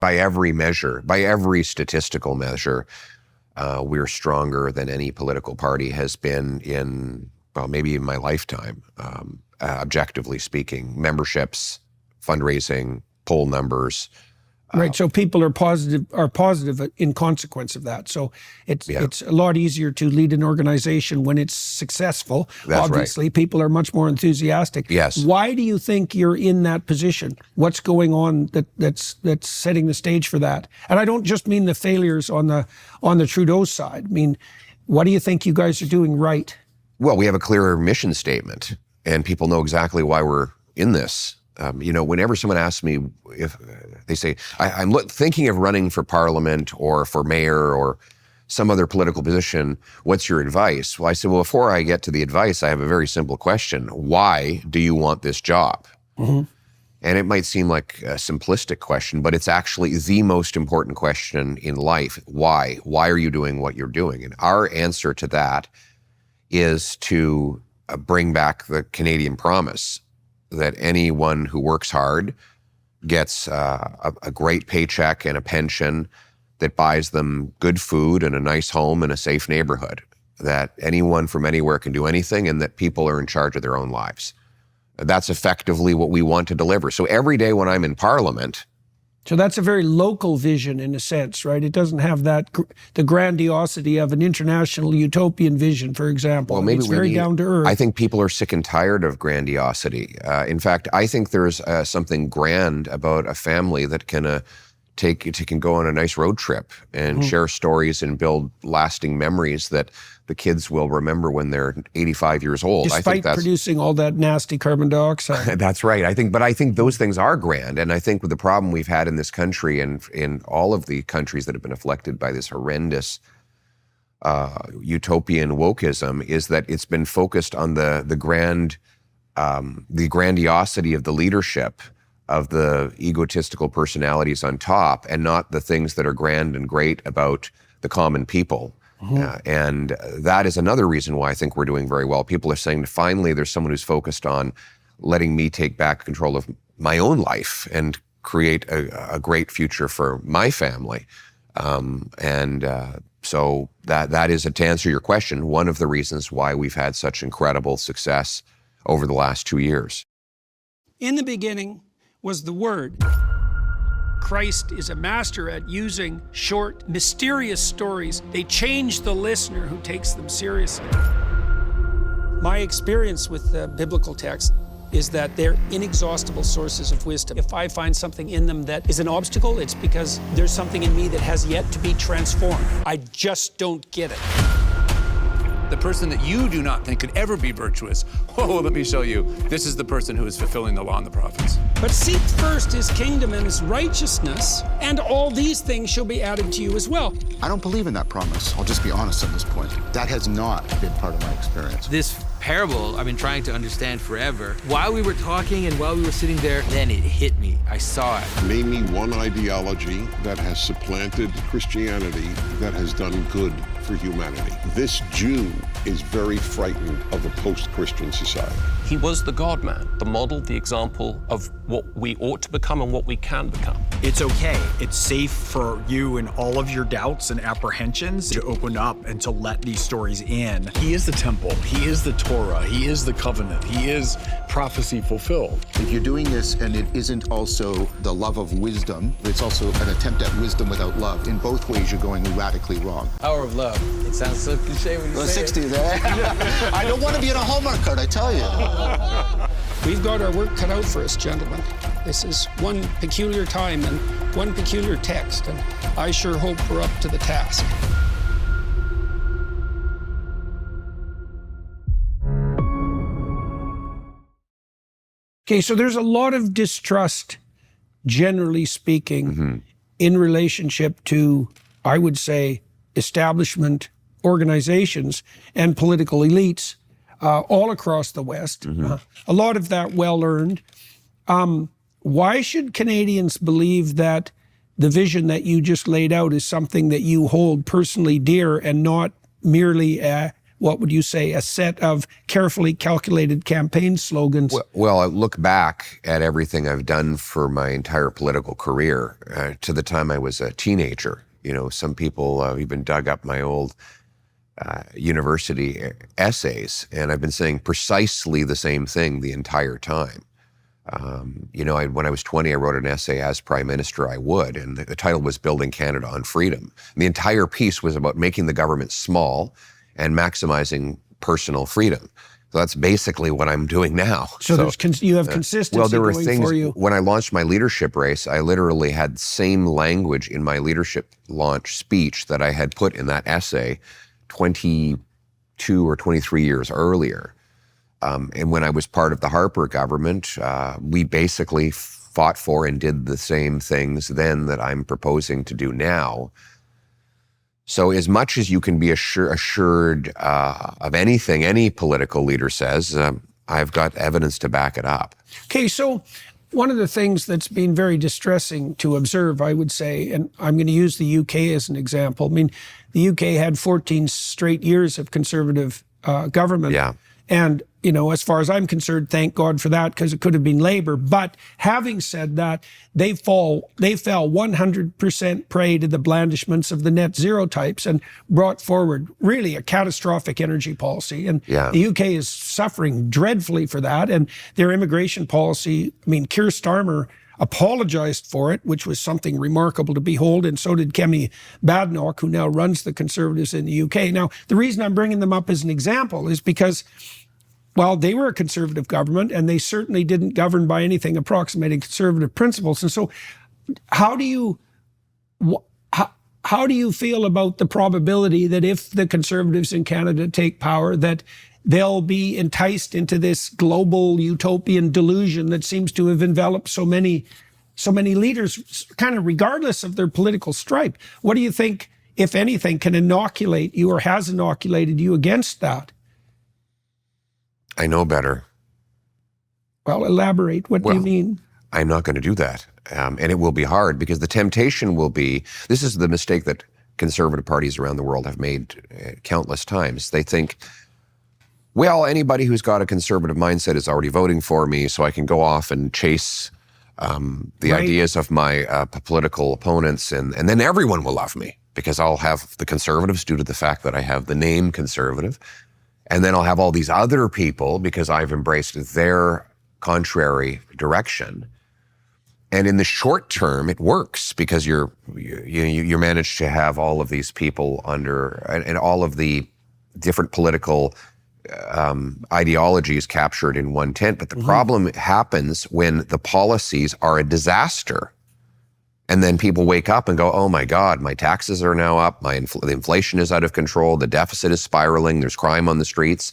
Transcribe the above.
By every measure, by every statistical measure, we're stronger than any political party has been in, well, maybe in my lifetime, objectively speaking. Memberships, fundraising, poll numbers. Right, so people are positive in consequence of that. So it's a lot easier to lead an organization when it's successful. That's Obviously, right. People are much more enthusiastic. Yes. Why do you think you're in that position? What's going on that's setting the stage for that? And I don't just mean the failures on the Trudeau side. I mean, what do you think you guys are doing right? Well, we have a clear mission statement, and people know exactly why we're in this. Whenever someone asks me if they say, I'm thinking of running for parliament or for mayor or some other political position, what's your advice? Well, I said, well, before I get to the advice, I have a very simple question. Why do you want this job? Mm-hmm. And it might seem like a simplistic question, but it's actually the most important question in life. Why? Why are you doing what you're doing? And our answer to that is to bring back the Canadian promise that anyone who works hard gets a great paycheck and a pension that buys them good food and a nice home and a safe neighborhood, that anyone from anywhere can do anything, and that people are in charge of their own lives. That's effectively what we want to deliver. So every day when I'm in Parliament... So that's a very local vision in a sense, right? It doesn't have the grandiosity of an international utopian vision, for example. Well, maybe it's very down to earth. I think people are sick and tired of grandiosity. In fact, I think there's something grand about a family that can go on a nice road trip and share stories and build lasting memories that the kids will remember when they're 85 years old. Despite I think that's producing all that nasty carbon dioxide. That's right. I think those things are grand. And I think with the problem we've had in this country and in all of the countries that have been afflicted by this horrendous utopian wokeism is that it's been focused on the grandiosity of the leadership, of the egotistical personalities on top, and not the things that are grand and great about the common people. And that is another reason why I think we're doing very well. People are saying, finally, there's someone who's focused on letting me take back control of my own life and create a great future for my family. So that is, to answer your question, one of the reasons why we've had such incredible success over the last 2 years. In the beginning was the Word. Christ is a master at using short, mysterious stories. They change the listener who takes them seriously. My experience with the biblical text is that they're inexhaustible sources of wisdom. If I find something in them that is an obstacle, it's because there's something in me that has yet to be transformed. I just don't get it. The person that you do not think could ever be virtuous, let me show you. This is the person who is fulfilling the law and the prophets. But seek first his kingdom and his righteousness, and all these things shall be added to you as well. I don't believe in that promise. I'll just be honest at this point. That has not been part of my experience. This parable I've been trying to understand forever. While we were talking and while we were sitting there, then it hit me. I saw it. Name me one ideology that has supplanted Christianity that has done good for humanity. This Jew is very frightened of a post-Christian society. He was the God-man, the model, the example of what we ought to become and what we can become. It's okay. It's safe for you and all of your doubts and apprehensions to open up and to let these stories in. He is the temple. He is the Torah. He is the covenant. He is prophecy fulfilled. If you're doing this and it isn't also the love of wisdom, it's also an attempt at wisdom without love. In both ways, you're going radically wrong. Power of love. It sounds so cliche when you say it. 60s, eh? I don't want to be in a Hallmark card, I tell you. We've got our work cut out for us, gentlemen. This is one peculiar time and one peculiar text, and I sure hope we're up to the task. Okay, so there's a lot of distrust, generally speaking, in relationship to, I would say, establishment organizations and political elites all across the West. A lot of that well-earned. Why should Canadians believe that the vision that you just laid out is something that you hold personally dear and not merely a what would you say, a set of carefully calculated campaign slogans? Well, I look back at everything I've done for my entire political career to the time I was a teenager. You know, some people even dug up my old university essays, and I've been saying precisely the same thing the entire time. You know, when I was 20, I wrote an essay as Prime Minister I would, and the title was Building Canada on Freedom. And the entire piece was about making the government small and maximizing personal freedom. So that's basically what I'm doing now. So you have consistency well, there were going things, for you. when I launched my leadership race, I literally had the same language in my leadership launch speech that I had put in that essay 22 or 23 years earlier. And when I was part of the Harper government, we basically fought for and did the same things then that I'm proposing to do now. So as much as you can be assured of anything any political leader says, I've got evidence to back it up. Okay, so one of the things that's been very distressing to observe, I would say, and I'm going to use the UK as an example. I mean, the UK had 14 straight years of Conservative government. Yeah. And, you know, as far as I'm concerned, thank God for that, because it could have been Labour. But having said that, they fell 100% prey to the blandishments of the net zero types and brought forward really a catastrophic energy policy. And the UK is suffering dreadfully for that. And their immigration policy, I mean, Keir Starmer apologized for it, which was something remarkable to behold, and so did Kemi Badenoch, who now runs the Conservatives in the UK. Now, the reason I'm bringing them up as an example is because, well, they were a Conservative government, and they certainly didn't govern by anything approximating Conservative principles. And so how do you feel about the probability that if the Conservatives in Canada take power, that they'll be enticed into this global utopian delusion that seems to have enveloped so many leaders, kind of regardless of their political stripe? What do you think, if anything, can inoculate you or has inoculated you against that? I know better. Well, elaborate. What do you mean? I'm not going to do that. And it will be hard, because the temptation will be, this is the mistake that conservative parties around the world have made countless times. They think, well, anybody who's got a conservative mindset is already voting for me, so I can go off and chase the ideas of my political opponents, and then everyone will love me, because I'll have the conservatives due to the fact that I have the name conservative, and then I'll have all these other people because I've embraced their contrary direction. And in the short term, it works, because you manage to have all of these people under, and all of the different political ideologies captured in one tent. But the problem happens when the policies are a disaster. And then people wake up and go, oh my God, my taxes are now up, the inflation is out of control, the deficit is spiraling, there's crime on the streets.